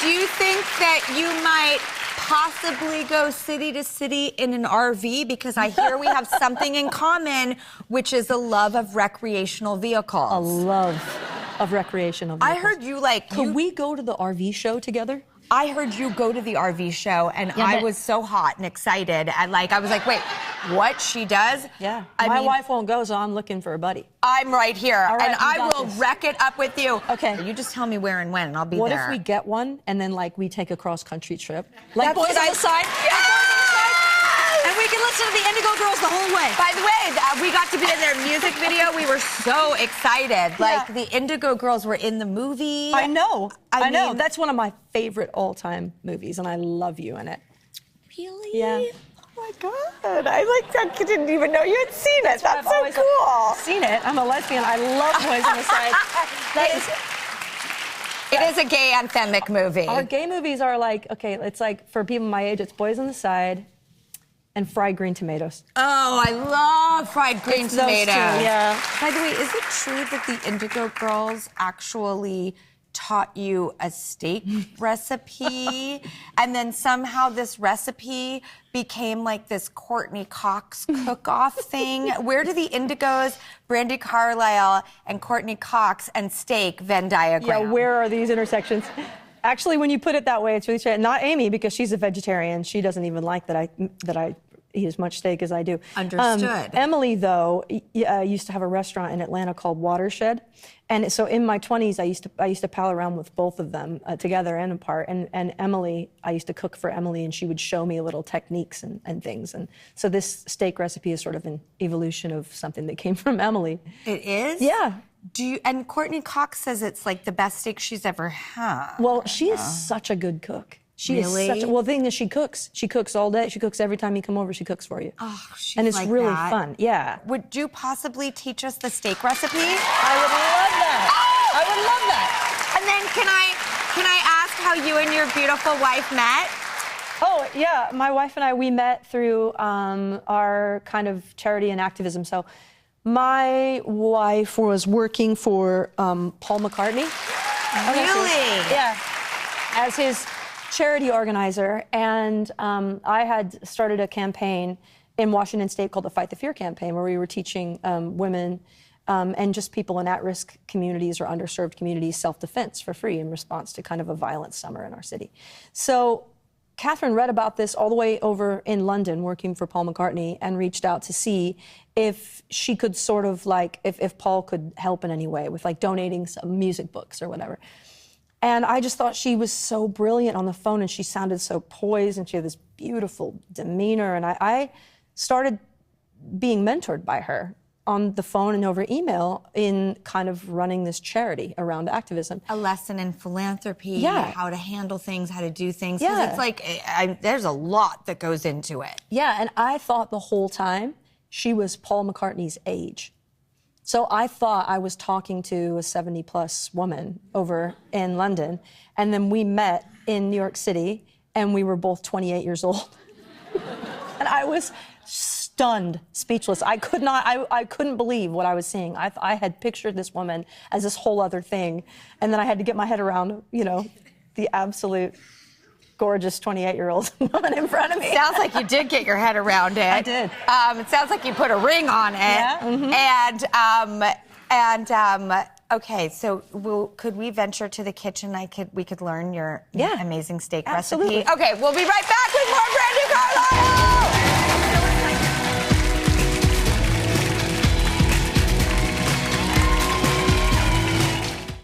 Do you think that you might possibly go city to city in an RV? Because I hear we have something in common, which is a love of recreational vehicles. A love of recreational vehicles. I heard you like... Could we go to the RV show together? I heard you go to the RV show, and I was so hot and excited. And I was like, wait, what? She does? Yeah. My wife won't go, so I'm looking for a buddy. I'm right here, All right, and I will wreck it up with you. Okay. You just tell me where and when, and I'll be what there. What if we get one, and then, we take a cross-country trip? That's boys on the side? Yes! And we can listen to the Indigo Girls the whole way. By the way, we got to be in their music video. We were so excited. The Indigo Girls were in the movie. I know. I know. That's one of my favorite all-time movies, and I love you in it. Really? Yeah. Oh my God! I didn't even know you had seen it. That's so cool. Seen it. I'm a lesbian. I love Boys on the Side. It is a gay anthemic movie. Our gay movies are it's for people my age, it's Boys on the Side and fried green tomatoes. Oh, I love fried green tomatoes. Those two, yeah. By the way, is it true that the Indigo Girls actually taught you a steak recipe, and then somehow this recipe became this Courtney Cox cook-off thing? Where do the Indigos, Brandi Carlile and Courtney Cox and steak Venn diagram? Yeah, where are these intersections? Actually, when you put it that way, it's really strange. Not Amy, because she's a vegetarian. She doesn't even like that I eat as much steak as I do. Understood. Emily, though, used to have a restaurant in Atlanta called Watershed. And so in my 20s, I used to pal around with both of them together and apart. And Emily, I used to cook for Emily, and she would show me little techniques and things. And so this steak recipe is sort of an evolution of something that came from Emily. It is? Yeah. And Courtney Cox says it's the best steak she's ever had. Well, she is such a good cook. She really? is such the thing is she cooks. She cooks all day. She cooks every time you come over. She cooks for you. Oh, she's and it's really fun. Yeah. Would you possibly teach us the steak recipe? I would love that. Oh! I would love that. And then can I ask how you and your beautiful wife met? Oh, yeah. My wife and we met through our kind of charity and activism. So my wife was working for Paul McCartney. Really? Yeah. As his charity organizer, and I had started a campaign in Washington State called the Fight the Fear campaign, where we were teaching women and just people in at-risk communities or underserved communities self-defense for free in response to kind of a violent summer in our city. So Catherine read about this all the way over in London working for Paul McCartney and reached out to see if she could sort of if Paul could help in any way with donating some music books or whatever. And I just thought she was so brilliant on the phone, and she sounded so poised, and she had this beautiful demeanor. And I started being mentored by her on the phone and over email in kind of running this charity around activism. A lesson in philanthropy, how to handle things, how to do things. Yeah. Because it's there's a lot that goes into it. Yeah, and I thought the whole time she was Paul McCartney's age. So I thought I was talking to a 70-plus woman over in London, and then we met in New York City, and we were both 28 years old. And I was stunned, speechless. I couldn't believe what I was seeing. I had pictured this woman as this whole other thing, and then I had to get my head around, the absolute gorgeous 28-year-old woman in front of me. Sounds like you did get your head around it. I did. It sounds like you put a ring on it. Yeah. Mm-hmm. Okay, so could we venture to the kitchen? We could learn your amazing steak Absolutely. recipe. Okay, we'll be right back with more Brandi Carlile.